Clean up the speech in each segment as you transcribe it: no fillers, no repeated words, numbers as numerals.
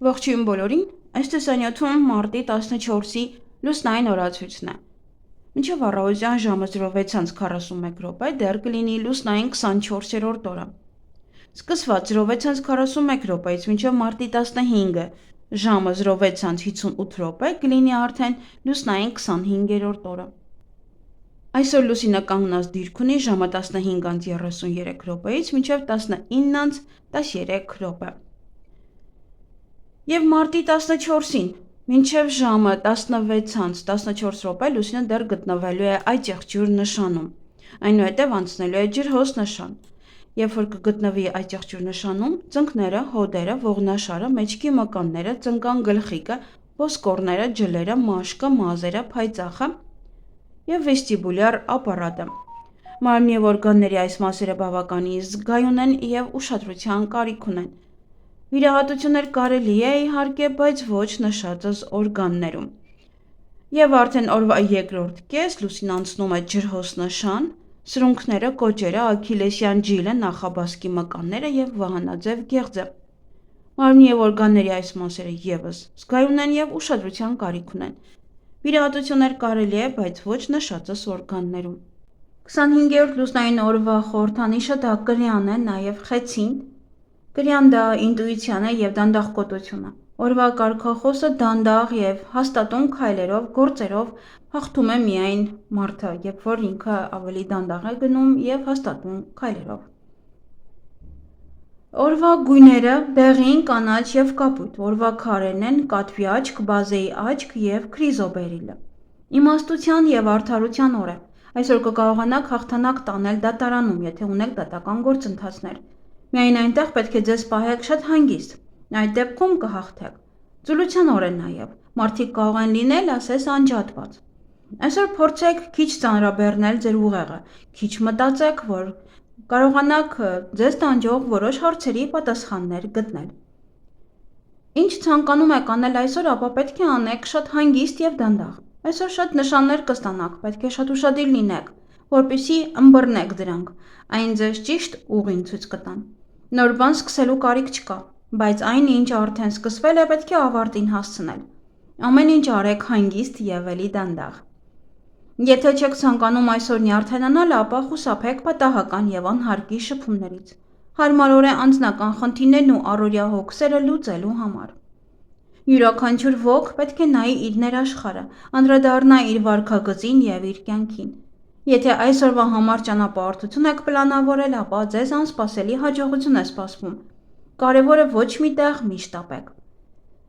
Ողջույն բոլորին, այս տեսանյութում մարտի 14-ի լուսնային օրացույցն է։ Մինչև առավոտյան ժամը 06:41 րոպե դեռ կլինի լուսնային 24-րդ օրը։ Սկսված 06:41 րոպեից մինչև մարտի 15-ը ժամը 06:58 րոպե կլինի արդեն լուսնային 25-րդ օրը։ Այսօր լուսինը կանգնած դիրք ունի ժամը 15:33 րոպեից մինչև 19:13 րոպե։ Եվ մարտի 14-ին մինչև ժամը 16:14 րոպե լուսինը դեռ գտնվելու է այծեղջյուր նշանում, այնուհետև անցնելու է ջրհոս նշան։ Երբ որ կգտնվի այծեղջյուր նշանում, ծնկները, հոդերը, ողնաշարը, մեջքի մկանները, ծնկան գլխիկը, ոսկորները, ջլերը, մաշկը, մազերը, փայծաղը և վեստիբուլյար ապարատը։ Մարմնի և օրգանների այս մասերը բավականին զգայուն են և ուշադրության կարիք ունեն։ Վիրահատություններ կարելի է իհարկե, բայց ոչ նշածս օրգաններում։ Եվ արդեն օրվա երկրորդ կես լուսինը անցնում է ջրհոս նշան, սրունքները, կոճերը, աքիլեսյան ջիլը, նախաբասկի մկանները և վահանաձև գեղձը։ Մարմնի և օրգանների այս մասերը ևս զգայուն են և ուշադրության կարիք ունեն։ Վիրահատություններ կարելի է, բայց ոչ նշածս օրգաններում։ 25-րդ լուսնային օրվա խորհրդանիշը դա կրյան է, նաև խեցին։ Կրյան դա ինտուիցիան է և դանդաղ կոտությունը։ Օրվա կարգախոսը դանդաղ և հաստատուն քայլերով, գործերով հաղթում է միայն մարդը, երբ որ ինքը ավելի դանդաղ է գնում և հաստատուն քայլերով։ Օրվա գույները դեղին, կանաչ և կապույտ։ Օրվա քարերն են կատվի աչք, բազեի աչք և քրիզոբերիլը։ Իմաստության և արդարության օր է։ Այսօր կկարողանաք հաղթանակ տանել դատարանում, եթե ունեք դատական գործընթացներ։ Միայն այնտեղ պետք է ձեզ պահեք շատ հանգիստ, այդ դեպքում կհաղթեք։ Ծուլության օր է նաև, մարդիկ կարող են լինել, ասես, անջատված։ Այսօր փորձեք քիչ ծանրաբեռնել ձեր ուղեղը, քիչ մտածեք, որ կարողանաք ձեզ տանջող որոշ հարցերի պատասխաններ գտնել։ Ինչ ցանկանում եք անել այսօր, ապա պետք է անեք շատ հանգիստ և դանդաղ։ Այսօր շատ նշաններ կստանաք, պետք է շատ ուշադիր լինեք, որպեսզի ըմբռնեք դրանք, այն ձեզ ճիշտ ուղին ցույց կտան։ Նոր բան սկսելու կարիք չկա, բայց այն, ինչ արդեն սկսվել է, պետք է ավարտին հասցնել։ Ամեն ինչ արեք հանգիստ և էլի դանդաղ։ Եթե չեք ցանկանում այսօր նյարդայնանալ, ապա խուսափեք պատահական և անհարկի շփումներից։ Հարմար օր է անձնական խնդիրներն ու առօրյա հոգսերը լուծելու համար։ Յուրաքանչյուր ոք պետք է նայի իր ներաշխարհը, անդրադառնա իր վարքագծին և իր կյանքին։ Եթե այսօրվա համար ճանապարհորդություն եք պլանավորել, ապա ձեզ անսպասելի հաջողություն է սպասվում։ Կարևորը ոչ մի տեղ մի շտապեք։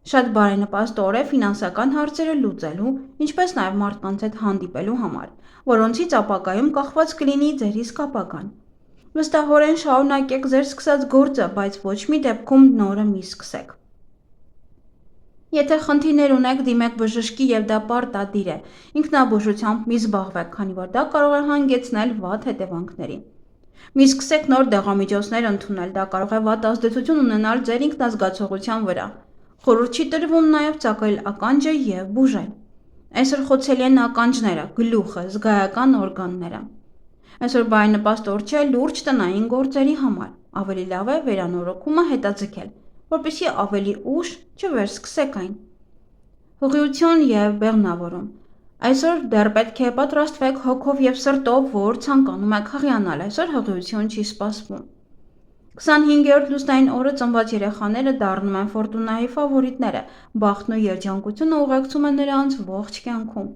Շատ բարենպաստ օր է ֆինանսական հարցերը լուծելու, ինչպես նաև մարդկանց հետ հանդիպելու համար, որոնցից ապագայում կախված կլինի ձեր իսկ ապագան։ Վստահորեն շարունակեք ձեր սկսած գործը, բայց ոչ մի դեպքում նորը մի սկսեք։ Եթե խնդիրներ ունեք, դիմեք բժշկի և դա պարտադիր է։ Ինքնաբուժությամբ մի զբաղվեք, քանի որ դա կարող է հանգեցնել վատ հետևանքների։ Մի սկսեք նոր դեղամիջոցներ ընդունել, դա կարող է վատ ազդեցություն ունենալ ձեր ինքնազգացողության վրա։ Խորհուրդ չի տրվում նաև ծակել ականջը և բուժել։ Այսօր խոցելի են ականջները, գլուխը, զգայական օրգանները։ Այսօր բարենպաստ օր չէ լուրջ տնային գործերի համար։ Ավելի լավ է վերանորոգումը հետաձգել, որպեսզի ավելի ուշ չվերսկսեք այն։ Հղիություն և բեղմնավորում։ Այսօր դեռ պետք է պատրաստվեք հոգով և սրտով, որ ցանկանում եք հղիանալ, այսօր հղիություն չի սպասվում։ 25-րդ լուսնային օրը ծնված երեխաները դառնում են ֆորտունայի ֆավորիտները, բախտն ու երջանկությունը ուղեկցում է նրանց ողջ կյանքում։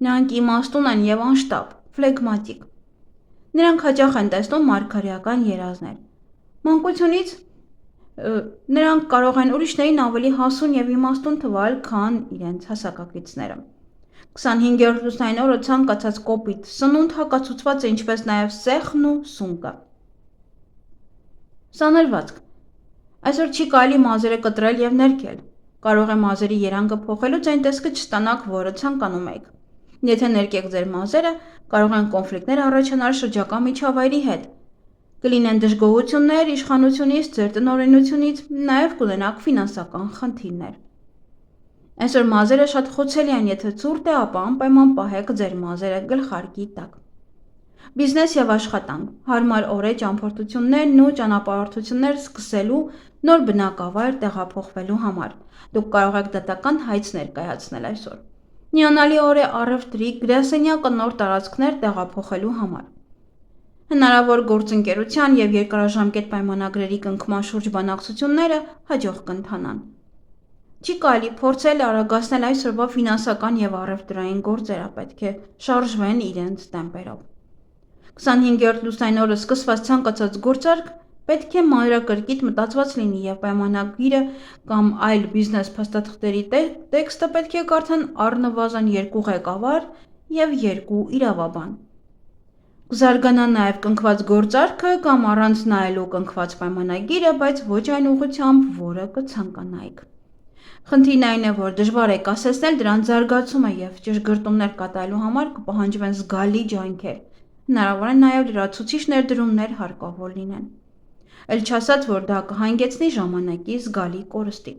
Նրանք իմաստուն են և անշտապ, ֆլեգմատիկ։ Նրանք հաճախ են տեսնում մարգարեական երազներ։ Մանկությունից նրանք կարող են ուրիշներին ավելի հասուն և իմաստուն թվալ, քան իրենց հասակակիցները։ 25-րդ լուսնային օրը ցանկացած կոպիտ սնունդ հակացուցված է, ինչպես նաև սեխն ու սունկը։ Սանրվածք։ Այսօր չի կարելի մազերը կտրել և ներկել։ Կարող է մազերի երանգը փոխելուց այն տեսքը չստանաք, որը ցանկանում եք։ Եթե ներկեք ձեր մազերը, կարող են կոնֆլիկտներ առաջանալ շրջակա միջավայրի հետ։ Կլինեն դժգոհություններ իշխանությունից, ձեր տնօրինությունից, նաև կունենաք ֆինանսական խնդիրներ։ Այսօր մազերը շատ խոցելի են, եթե ցուրտ է, ապա անպայման պահեք ձեր մազերը գլխարկի տակ։ Բիզնես և աշխատանք։ Հարմար օր է ճամփորդություններն ու ճանապարհորդություններ սկսելու, նոր բնակավայր տեղափոխվելու համար։ Դուք կարող եք դատական հայց ներկայացնել այսօր։ Հիանալի օր է առևտրի գրասենյակը նոր տարածքներ տեղափոխելու համար։ Հնարավոր գործընկերության և երկարաժամկետ պայմանագրերի կնքման շուրջ բանակցությունները հաջող կընթանան։ Չի կարելի փորձել արագացնել այսօրվա ֆինանսական և առևտրային գործերը, պետք է շարժվեն իրենց տեմպերով։ 25-րդ լուսնային օրը սկսված ցանկացած գործարք պետք է մանրակրկիտ մտածված լինի և պայմանագիրը կամ այլ բիզնես փաստաթղթերի տեքստը պետք է կարդան առնվազն 2 ղեկավար և 2 իրավաբան։ Կզարգանա նաև կնքված գործարքը կամ առանց նայելու կնքված պայմանագիրը, բայց ոչ այն ուղղությամբ, որը կցանկանայիք։ Խնդիրն այն է, որ դժվար է կասեցնել դրանց զարգացումը և ճշգրտումներ կատարելու համար կպահանջվեն զգալի ջանքեր, հնարավոր է նաև լրացուցիչ ներդրումներ հարկավոր լինեն։ Էլ չասած, որ դա կհանգեցնի ժամանակի զգալի կորստի։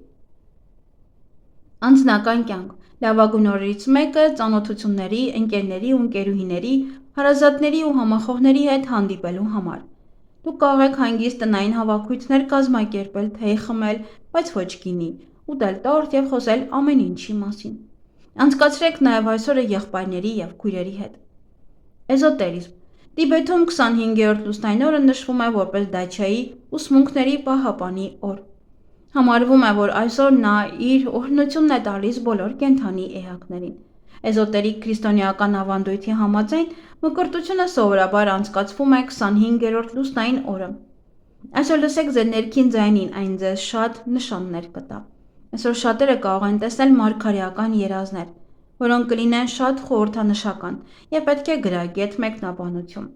Անձնական կյանք։ Լավագույն օրերից մեկը ծանոթությունների, ընկերների ու ընկերուհիների, հարազատների ու համախոհների հետ հանդիպելու համար։ Դուք կարող եք հանգիստ տնային հավաքույթներ կազմակերպել, թեյ խմել, բայց ոչ գինի, ուտել տորտ և խոսել ամեն ինչի մասին։ Անցկացրեք նաև այսօրը եղբայրների և քույրերի հետ։ Էզոտերիզմ։ Տիբեթում 25-րդ լուսնային օրը նշվում է որպես Դաչայի ուսմունքների պահապանի օր։ Համարվում է, որ այսօր նա իր օրհնությունն է տալիս բոլոր կենդանի էակներին։ Էզոտերիկ քրիստոնեական ավանդույթի համաձայն մկրտությունը սովորաբար անցկացվում է 25-րդ լուսնային օրը։ Այսօր լսեք ձեր ներքին ձայնին, այն ձեզ շատ նշաններ կտա։ Այսօր շատերը կարող են տեսնել մարգարեական երազներ, որոնք կլինեն շատ խորհրդանշական և պետք է գրագետ մեկնաբանություն։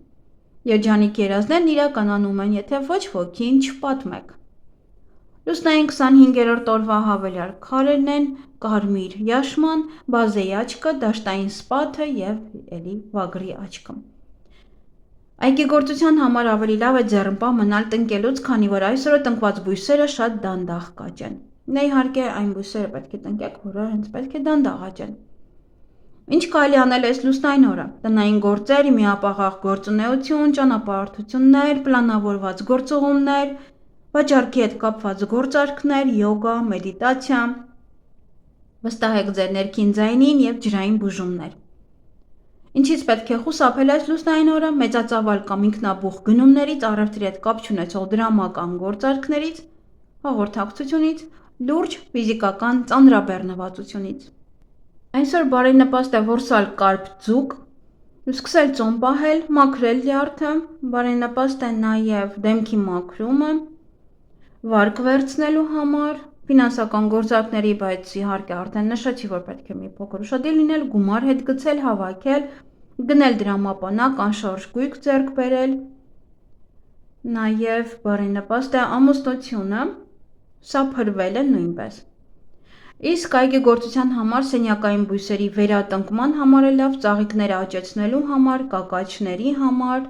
Երջանիկ երազներն իրականանում են, եթե ոչ ոքին չպատմեք։ Լուսնային 25-րդ օրվա հավելյալ քարերն են կարմիր яшման, բազեի աչքը, դաշտային սպաթը և վագրի աչքը։ Այգեգործության համար ավելի լավ է ձեռնպահ մնալ տնկելուց, քանի որ այսօրը տնկված բույսերը շատ դանդաղ կաճեն։ Դե իհարկե այն բույսերը պետք է տնկեք, որը հենց պետք է դանդաղ աճեն։ Ինչ կարելի անել այս լուսնային օրը։ Տնային գործեր, միապաղաղ գործունեություն, ճանապարհորդություններ, պլանավորված գործուղումներ, վաճառքի հետ կապված գործարքներ, յոգա, մեդիտացիա։ Վստահեք ձեր ներքին ձայնին և ջրային բուժումներ։ Ինչից պետք է խուսափել այս լուսնային օրը, մեծածավալ կամ ինքնաբուխ գնումներից, առևտրի հետ կապ չունեցող դրամական գործարքներից, հաղորդակցությունից, լուրջ ֆիզիկական ծանրաբեռնվածությունից։ Այսօր բարենպաստ է որսալ կարպ ձուկ, սկսել ծոմ պահել, մաքրել լյարդը, բարենպաստ է նաև դեմքի մաքրումը, վարկ վերցնելու համար, ֆինանսական գործարքների, բայց իհարկե արդեն նշեցի, որ պետք է մի փոքր ուշադիր լինել, գումար հետ գցել, հավաքել, գնել դրամապանակ, անշարժ գույք ձեռք բերել, նաև բարենպաստ է ամուսնությունը, սափրվել է նույնպես։ Իսկ այգեգործության համար սենյակային բույսերի վերատնկման համար է լավ, ծաղիկները աճեցնելու համար, կակաչների համար,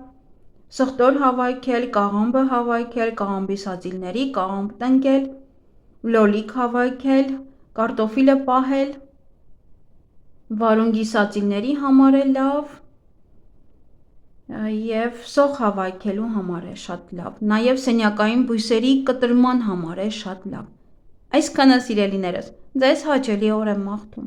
սխտոր հավաքել, կաղամբը հավաքել, կաղամբի սածիլների, կաղամբ տնկել, լոլիկ հավաքել, կարտոֆիլը պահել, վարունգի սածիլների համար է լավ և սոխ հավաքելու համար է շատ լավ, նաև սենյակային բույսերի կտրման համար է շատ լավ։ Այսքանը սիրելիներս, ձեզ հաճելի օր եմ մաղթում։